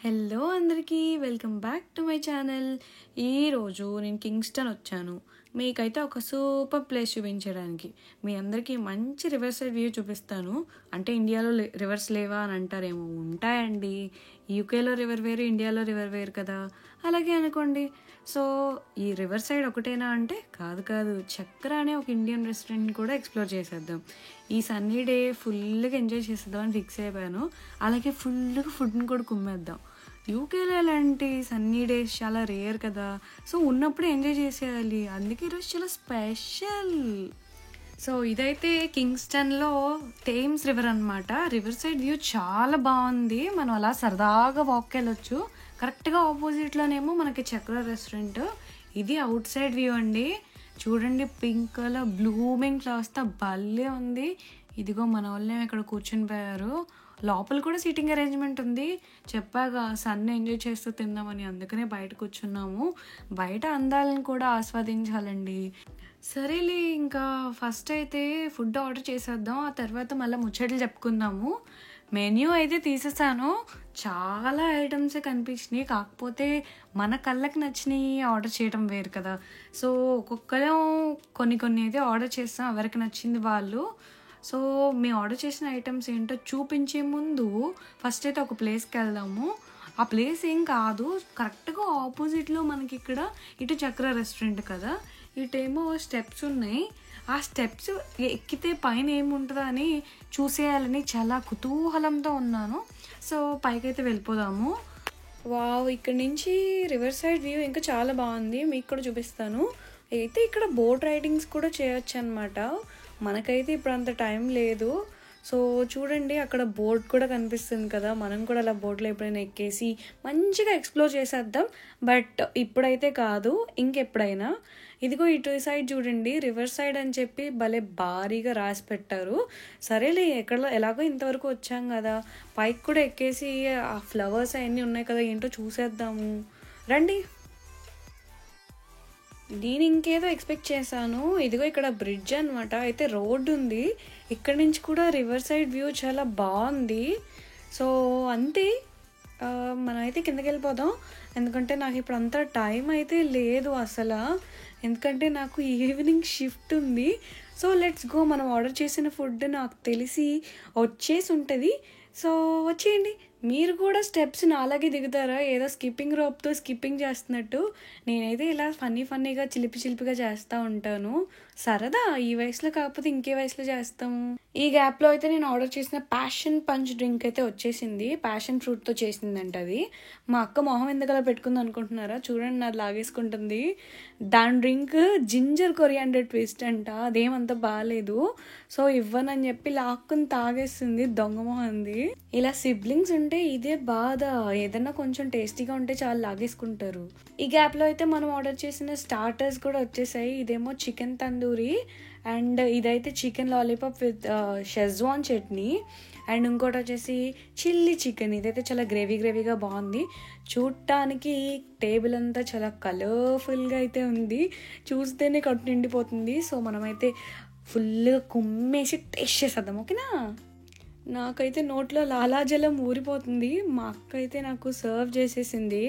Hello అందరికీ welcome back to my channel. ఈరోజు నేను కింగ్స్టన్ వచ్చాను. మీకైతే ఒక సూపర్ ప్లేస్ చూపించడానికి. మీ అందరికీ మంచి రివర్ సైడ్ వ్యూ చూపిస్తాను. అంటే ఇండియాలో రివర్స్ లేవా అని అంటారేమో, ఉంటాయండి. యూకేలో రివర్ వేరు, ఇండియాలో రివర్ వేరు కదా, అలాగే అనుకోండి. సో ఈ రివర్ సైడ్ ఒకటేనా అంటే కాదు. చక్ర అనే ఒక ఇండియన్ రెస్టారెంట్ కూడా ఎక్స్ప్లోర్ చేసేద్దాం. ఈ సన్నీ డే ఫుల్గా ఎంజాయ్ చేసేద్దాం అని ఫిక్స్ అయిపోయాను. అలాగే ఫుల్గా ఫుడ్ని కూడా కుమ్మేద్దాం. యూకేలో ఇలాంటి సన్నీ డేస్ చాలా రేర్ కదా, సో ఉన్నప్పుడు ఎంజాయ్ చేసేయాలి. అందుకే ఈరోజు చాలా స్పెషల్. సో ఇదైతే కింగ్స్టన్లో థేమ్స్ రివర్ అనమాట. రివర్ సైడ్ వ్యూ చాలా బాగుంది. మనం అలా సరదాగా వాక్ వెళ్ళొచ్చు. కరెక్ట్గా ఆపోజిట్లోనేమో మనకి చక్ర రెస్టారెంట్. ఇది అవుట్ సైడ్ వ్యూ అండి. చూడండి, పింక్ కలర్ బ్లూమింగ్ ఫ్లవర్స్తో భలే ఉంది. ఇదిగో మన వాళ్ళే ఇక్కడ కూర్చుని పోయారు. లోపల కూడా సీటింగ్ అరేంజ్మెంట్ ఉంది. చెప్పాగా సన్ ఎంజాయ్ చేస్తూ తిందామని, అందుకనే బయట కూర్చున్నాము. బయట అందాలను కూడా ఆస్వాదించాలండి. సరేలే, ఇంకా ఫస్ట్ అయితే ఫుడ్ ఆర్డర్ చేసేద్దాం. ఆ తర్వాత మళ్ళీ ముచ్చట్లు చెప్పుకుందాము. మెన్యూ అయితే తీసేసాను. చాలా ఐటమ్సే కనిపించినాయి. కాకపోతే మన కళ్ళకి నచ్చినవి ఆర్డర్ చేయడం వేరు కదా. సో ఒక్కొక్కరం కొన్ని అయితే ఆర్డర్ చేస్తాం, ఎవరికి నచ్చింది వాళ్ళు. సో మేము ఆర్డర్ చేసిన ఐటమ్స్ ఏంటో చూపించే ముందు ఫస్ట్ అయితే ఒక ప్లేస్కి వెళ్దాము. ఆ ప్లేస్ ఏం కాదు, కరెక్ట్గా ఆపోజిట్లో మనకి ఇక్కడ ఇటు చక్ర రెస్టారెంట్ కదా, ఇటేమో స్టెప్స్ ఉన్నాయి. ఆ స్టెప్స్ ఎక్కితే పైన ఏముంటుందో అని చూసేయాలని చాలా కుతూహలంతో ఉన్నాను. సో పైకైతే వెళ్ళిపోదాము. వావ్, ఇక్కడ నుంచి రివర్ సైడ్ వ్యూ ఇంకా చాలా బాగుంది. మీకు కూడా చూపిస్తాను. అయితే ఇక్కడ బోట్ రైడింగ్స్ కూడా చేయొచ్చు అనమాట. మనకైతే ఇప్పుడు అంత టైం లేదు. సో చూడండి, అక్కడ బోట్ కూడా కనిపిస్తుంది కదా, మనం కూడా అలా బోట్లో ఎప్పుడైనా ఎక్కేసి మంచిగా ఎక్స్ప్లోర్ చేసేద్దాం. బట్ ఇప్పుడైతే కాదు, ఇంకెప్పుడైనా. ఇదిగో ఇటు సైడ్ చూడండి, రివర్ సైడ్ అని చెప్పి భలే భారీగా రాసి పెట్టారు. సరేలే, ఎలాగో ఇంతవరకు వచ్చాం కదా, పైకి కూడా ఎక్కేసి ఆ ఫ్లవర్స్ అవన్నీ ఉన్నాయి కదా, ఏంటో చూసేద్దాము రండి. నేను ఇంకేదో ఎక్స్పెక్ట్ చేశాను. ఇదిగో ఇక్కడ బ్రిడ్జ్ అనమాట. అయితే రోడ్డు ఉంది, ఇక్కడ నుంచి కూడా రివర్ సైడ్ వ్యూ చాలా బాగుంది. సో అంతే, మనం అయితే కిందకి వెళ్ళిపోదాం. ఎందుకంటే నాకు ఇప్పుడు అంత టైం అయితే లేదు అసలు. ఎందుకంటే నాకు ఈవినింగ్ షిఫ్ట్ ఉంది. So let's go. మనం ఆర్డర్ చేసిన ఫుడ్ నాకు తెలిసి వచ్చేసి ఉంటుంది. సో వచ్చేయండి. మీరు కూడా స్టెప్స్ని అలాగే దిగుతారా, ఏదో స్కిప్పింగ్ రోప్తో స్కిప్పింగ్ చేస్తున్నట్టు? నేనైతే ఇలా ఫన్నీగా చిలిపిగా చేస్తూ ఉంటాను. సరదా, ఈ వయసులో కాకపోతే ఇంకే వయసులో చేస్తాము. ఈ గ్యాప్లో అయితే నేను ఆర్డర్ చేసిన ప్యాషన్ పంచ్ డ్రింక్ అయితే వచ్చేసింది. ప్యాషన్ ఫ్రూట్తో చేసిందంట అది. మా అక్క మొహం ఎందుకలా పెట్టుకుంది అనుకుంటున్నారా? చూడండి, నాది లాగేసుకుంటుంది. దాని డ్రింక్ జింజర్ కొరియాండర్ ట్విస్ట్ అంట. అదేమంత బాగాలేదు. సో ఇవ్వనని చెప్పి లాక్కుని తాగేస్తుంది, దొంగ మొహంది. ఇలా సిబ్లింగ్స్ ఉంటే ఇదే బాధ. ఏదన్నా కొంచెం టేస్టీగా ఉంటే చాలా లాగేసుకుంటారు. ఈ గ్యాప్లో అయితే మనం ఆర్డర్ చేసిన స్టార్టర్స్ కూడా వచ్చేసాయి. ఇదేమో చికెన్ తందూరి, అండ్ ఇదైతే chicken lollipop with schezwan chutney, and ఇంకోటి వచ్చేసి చిల్లీ చికెన్. ఇదైతే చాలా గ్రేవీగా బాగుంది. చూడటానికి టేబుల్ అంతా చాలా కలర్ఫుల్గా అయితే ఉంది. చూస్తేనే కడుపు నిండిపోతుంది. సో మనమైతే ఫుల్గా కుమ్మేసి టేస్ట్ చేసేద్దాం, ఓకేనా? నాకైతే నోట్లో లాలాజలం ఊరిపోతుంది. మా అక్క అయితే నాకు సర్వ్ చేసేసింది.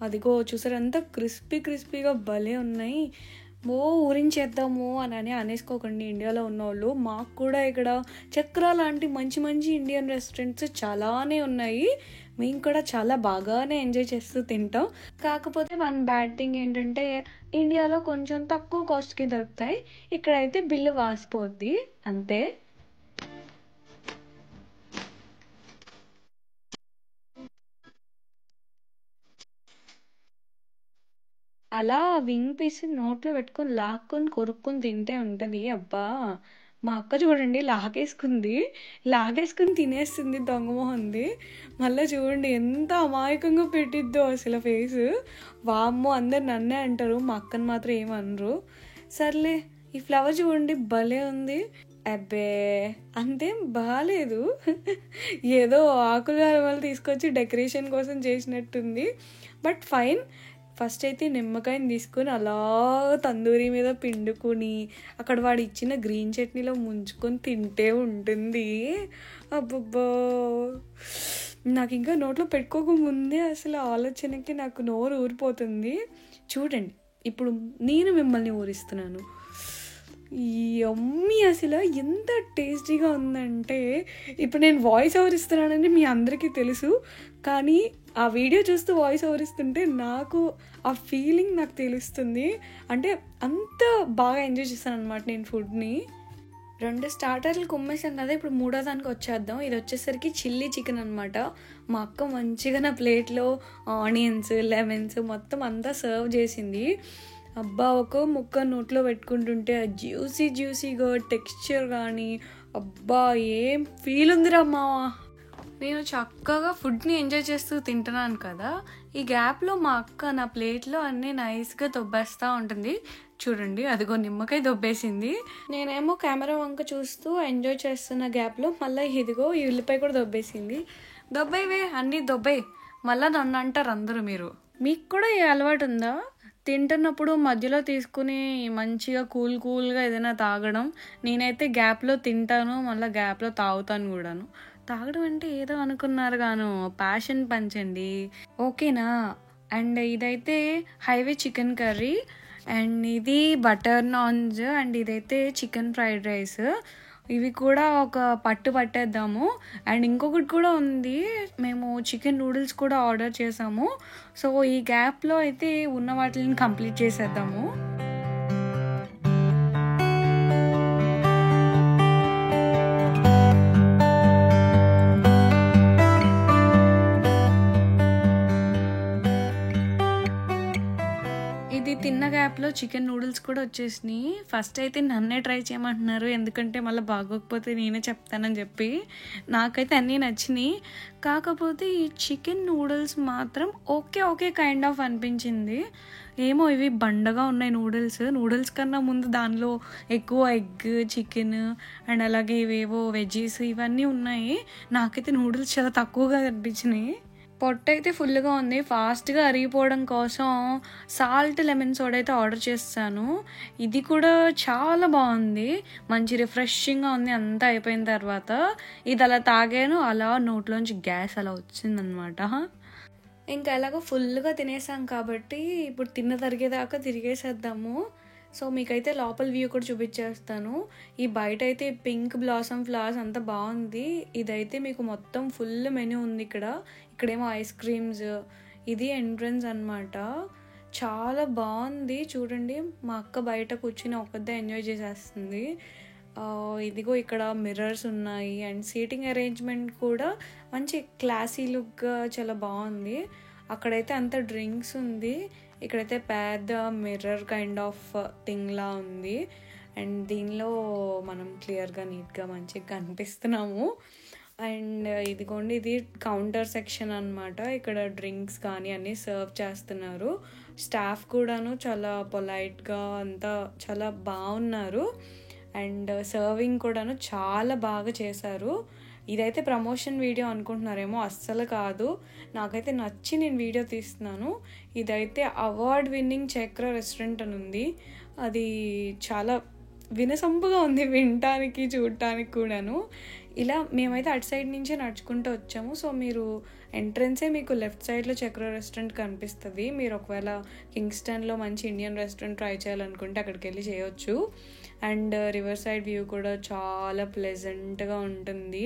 అదిగో చూసారు, అంతా క్రిస్పీగా భలే ఉన్నాయి. ఊరించేద్దాము అని అనేసుకోకండి ఇండియాలో ఉన్నవాళ్ళు. మాకు కూడా ఇక్కడ చక్ర లాంటి మంచి ఇండియన్ రెస్టారెంట్స్ చాలానే ఉన్నాయి. మేము కూడా చాలా బాగానే ఎంజాయ్ చేస్తూ తింటాం. కాకపోతే వన్ బ్యాడ్ థింగ్ ఏంటంటే ఇండియాలో కొంచెం తక్కువ కాస్ట్కి దొరుకుతాయి, ఇక్కడైతే బిల్లు వాసిపోద్ది అంతే. అలా వింగ్ పీస్ నోట్లో పెట్టుకొని లాక్కొని కొరుక్కొని తింటే ఉంటుంది. అబ్బా, మా అక్క చూడండి లాగేసుకుని తినేస్తుంది, దొంగమోహంది. మళ్ళీ చూడండి ఎంత అమాయకంగా పెట్టిద్దో అసలు ఫేస్. వామ్మో, అందరు నన్నే అంటారు, మా అక్కని మాత్రం ఏమనరు. సర్లే, ఈ ఫ్లవర్ చూడండి భలే ఉంది. అబ్బే, అంతేం బాగాలేదు. ఏదో ఆకులు వాళ్ళు తీసుకొచ్చి డెకరేషన్ కోసం చేసినట్టుంది. But fine. ఫస్ట్ అయితే నిమ్మకాయని తీసుకొని అలా తందూరి మీద పిండుకొని అక్కడ వాడు ఇచ్చిన గ్రీన్ చట్నీలో ముంచుకొని తింటే ఉంటుంది. అబ్బబ్బో, నాకు ఇంకా నోట్లో పెట్టుకోక ముందే అసలు ఆలోచనకి నాకు నోరు ఊరిపోతుంది. చూడండి, ఇప్పుడు నేను మిమ్మల్ని ఊరిస్తున్నాను. ఈ యమ్మీ అసలు ఎంత టేస్టీగా ఉందంటే, ఇప్పుడు నేను వాయిస్ ఓవర్ ఇస్తున్నానని మీ అందరికీ తెలుసు, కానీ ఆ వీడియో చూస్తూ వాయిస్ ఓవర్ ఇస్తుంటే నాకు ఆ ఫీలింగ్ నాకు తెలుస్తుంది. అంటే అంత బాగా ఎంజాయ్ చేస్తాను అనమాట నేను ఫుడ్ని. 2 స్టార్టర్లు కుమ్మేసాం కదా, ఇప్పుడు 3వ దానికి వచ్చేద్దాం. ఇది వచ్చేసరికి చిల్లీ చికెన్ అనమాట. మా అక్క మంచిగా నా ప్లేట్లో ఆనియన్స్, లెమన్స్ మొత్తం అంతా సర్వ్ చేసింది. అబ్బా, ఒక ముక్క నోట్లో పెట్టుకుంటుంటే ఆ జ్యూసీగా టెక్స్చర్ కానీ అబ్బా ఏం ఫీల్ ఉందిరా మావా. నేను చక్కగా ఫుడ్ని ఎంజాయ్ చేస్తూ తింటున్నాను కదా, ఈ గ్యాప్లో మా అక్క నా ప్లేట్లో అన్నీ నైస్గా దొబ్బేస్తూ ఉంటుంది. చూడండి, అదిగో నిమ్మకాయ దొబ్బేసింది. నేనేమో కెమెరా వంక చూస్తూ ఎంజాయ్ చేస్తున్న గ్యాప్లో మళ్ళీ ఇదిగో ఈ ఉల్లిపాయ కూడా దొబ్బేసింది. దొబ్బైవే అన్నీ దొబ్బై, మళ్ళీ నన్ను అంటారు అందరూ. మీకు కూడా ఈ అలవాటు ఉందా? తింటున్నప్పుడు మధ్యలో తీసుకుని మంచిగా కూల్గా ఏదైనా తాగడం. నేనైతే గ్యాప్లో తింటాను, మళ్ళీ గ్యాప్లో తాగుతాను కూడాను. తాగడం అంటే ఏదో అనుకున్నారు గాను, ప్యాషన్ పంచండి, ఓకేనా? అండ్ ఇదైతే హైవే చికెన్ కర్రీ, అండ్ ఇది బటర్ నాన్స్, అండ్ ఇదైతే చికెన్ ఫ్రైడ్ రైస్. ఇవి కూడా ఒక పట్టేద్దాము. అండ్ ఇంకొకటి కూడా ఉంది, మేము చికెన్ నూడిల్స్ కూడా ఆర్డర్ చేసాము. సో ఈ గ్యాప్లో అయితే ఉన్న వాటిని కంప్లీట్ చేసేద్దాము. ఇది తిన్న గ్యాప్లో చికెన్ నూడిల్స్ కూడా వచ్చేసినాయి. ఫస్ట్ అయితే నన్నే ట్రై చేయమంటున్నారు, ఎందుకంటే మళ్ళీ బాగోకపోతే నేనే చెప్తానని చెప్పి. నాకైతే అన్నీ నచ్చినాయి, కాకపోతే ఈ చికెన్ నూడిల్స్ మాత్రం ఓకే కైండ్ ఆఫ్ అనిపించింది. ఏమో ఇవి బండగా ఉన్నాయి నూడిల్స్ కన్నా ముందు దానిలో ఎక్కువ ఎగ్, చికెన్ అండ్ అలాగే ఇవేవో వెజ్జీస్ ఇవన్నీ ఉన్నాయి. నాకైతే నూడిల్స్ చాలా తక్కువగా అనిపించినాయి. పొట్ట అయితే ఫుల్గా ఉంది. ఫాస్ట్గా అరిగిపోవడం కోసం సాల్ట్ లెమన్ సోడా అయితే ఆర్డర్ చేస్తాను. ఇది కూడా చాలా బాగుంది, మంచి రిఫ్రెషింగ్గా ఉంది. అంతా అయిపోయిన తర్వాత ఇది అలా తాగాను, అలా నోట్లోంచి గ్యాస్ అలా వచ్చిందనమాట. ఇంకా ఎలాగో ఫుల్గా తినేసాం కాబట్టి ఇప్పుడు తరిగేదాకా తిరిగేసేద్దాము. సో మీకైతే లోపల వ్యూ కూడా చూపించేస్తాను. ఈ బయట అయితే పింక్ బ్లాసమ్ ఫ్లవర్స్ అంతా బాగుంది. ఇదైతే మీకు మొత్తం ఫుల్ మెనూ ఉంది. ఇక్కడేమో ఐస్ క్రీమ్స్, ఇది ఎంట్రన్స్ అనమాట. చాలా బాగుంది. చూడండి, మా అక్క బయట కూర్చుని ఒక్కదే ఎంజాయ్ చేసేస్తుంది. ఇదిగో ఇక్కడ మిర్రర్స్ ఉన్నాయి, అండ్ సీటింగ్ అరేంజ్మెంట్ కూడా మంచి క్లాసీ లుక్గా చాలా బాగుంది. అక్కడైతే అంత డ్రింక్స్ ఉంది, ఇక్కడైతే పెద్ద మిర్రర్ కైండ్ ఆఫ్ థింగ్లా ఉంది. అండ్ దీనిలో మనం క్లియర్గా నీట్గా మంచిగా కనిపిస్తున్నాము. అండ్ ఇదిగోండి, ఇది కౌంటర్ సెక్షన్ అనమాట. ఇక్కడ డ్రింక్స్ కానీ అన్నీ సర్వ్ చేస్తున్నారు. స్టాఫ్ కూడాను చాలా పొలైట్గా అంతా చాలా బాగున్నారు. అండ్ సర్వింగ్ కూడాను చాలా బాగా చేశారు. ఇదైతే ప్రమోషన్ వీడియో అనుకుంటున్నారేమో, అస్సలు కాదు. నాకైతే నచ్చి నేను వీడియో తీస్తున్నాను. ఇదైతే అవార్డ్ విన్నింగ్ చక్ర రెస్టారెంట్ అని ఉంది. అది చాలా వినసొంపుగా ఉంది వినటానికి, చూడటానికి కూడాను. ఇలా మేమైతే అటు సైడ్ నుంచే నడుచుకుంటూ వచ్చాము. సో మీరు ఎంట్రన్సే మీకు లెఫ్ట్ సైడ్లో చక్ర రెస్టారెంట్ కనిపిస్తుంది. మీరు ఒకవేళ కింగ్స్టన్లో మంచి ఇండియన్ రెస్టారెంట్ ట్రై చేయాలనుకుంటే అక్కడికి వెళ్ళి చేయొచ్చు. అండ్ రివర్ సైడ్ వ్యూ కూడా చాలా ప్లెజెంట్గా ఉంటుంది.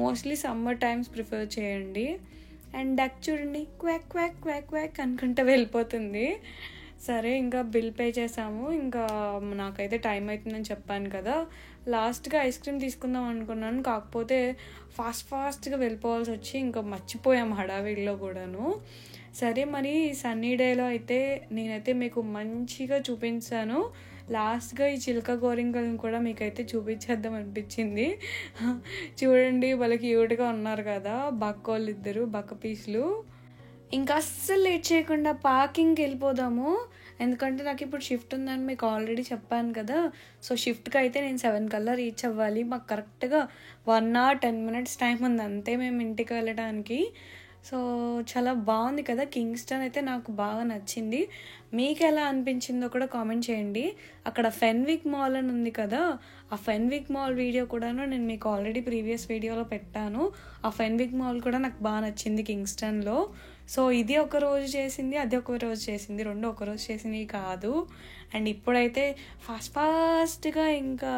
మోస్ట్లీ సమ్మర్ టైమ్స్ ప్రిఫర్ చేయండి. అండ్ డక్ చూడండి, క్వాక్ క్వాక్ క్వాక్ క్వాక్ అనుకుంటూ వెళ్ళిపోతుంది. సరే, ఇంకా బిల్ పే చేసాము. ఇంకా నాకైతే టైం అవుతుందని చెప్పాను కదా, లాస్ట్గా ఐస్ క్రీమ్ తీసుకుందాం అనుకున్నాను. కాకపోతే ఫాస్ట్గా వెళ్ళిపోవాల్సి వచ్చి ఇంకా మర్చిపోయాము హడావిడిలో కూడాను. సరే, మరి సన్నీ డేలో అయితే నేనైతే మీకు మంచిగా చూపించాను. లాస్ట్గా ఈ చిలక గోరింకలను కూడా మీకైతే చూపించేద్దాం అనిపించింది. చూడండి, వాళ్ళకి క్యూట్గా ఉన్నారు కదా బక్కోళ్ళు ఇద్దరు, బక్క పీసులు. ఇంకా అస్సలు లేట్ చేయకుండా పార్కింగ్కి వెళ్ళిపోదాము. ఎందుకంటే నాకు ఇప్పుడు షిఫ్ట్ ఉందని మీకు ఆల్రెడీ చెప్పాను కదా. సో షిఫ్ట్కి అయితే నేను 7 కల్లా రీచ్ అవ్వాలి. మాకు కరెక్ట్గా 1 hour 10 minutes టైం ఉంది అంతే మేము ఇంటికి వెళ్ళడానికి. సో చాలా బాగుంది కదా. కింగ్స్టన్ అయితే నాకు బాగా నచ్చింది. మీకు ఎలా అనిపించిందో కూడా కామెంట్ చేయండి. అక్కడ ఫెన్విక్ మాల్ అని ఉంది కదా, ఆ ఫెన్విక్ మాల్ వీడియో కూడాను నేను మీకు ఆల్రెడీ ప్రీవియస్ వీడియోలో పెట్టాను. ఆ ఫెన్విక్ మాల్ కూడా నాకు బాగా నచ్చింది కింగ్స్టన్లో. సో ఇది ఒక రోజు చేసింది, అది ఒక రోజు చేసింది, రెండు ఒక రోజు చేసినవి కాదు. అండ్ ఇప్పుడైతే ఫాస్ట్గా ఇంకా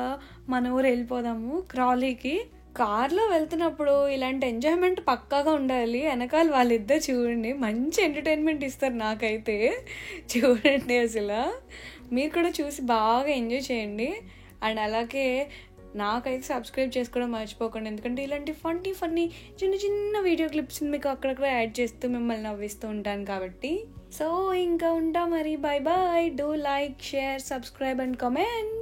మన ఊరు వెళ్ళిపోదాము క్రాలీకి. కార్లో వెళ్తున్నప్పుడు ఇలాంటి ఎంజాయ్మెంట్ పక్కాగా ఉండాలి. వెనకాల వాళ్ళిద్దరు చూడండి, మంచి ఎంటర్టైన్మెంట్ ఇస్తారు నాకైతే. చూడండి అసలు మీరు కూడా చూసి బాగా ఎంజాయ్ చేయండి. అండ్ అలాగే నాకైతే సబ్స్క్రైబ్ చేసుకోవడం మర్చిపోకండి, ఎందుకంటే ఇలాంటి ఫన్నీ చిన్న చిన్న వీడియో క్లిప్స్ మీకు అక్కడక్కడ యాడ్ చేస్తూ మిమ్మల్ని నవ్విస్తూ ఉంటాను కాబట్టి. సో ఇంకా ఉంటా మరి. Bye bye. Do like, share, subscribe and comment.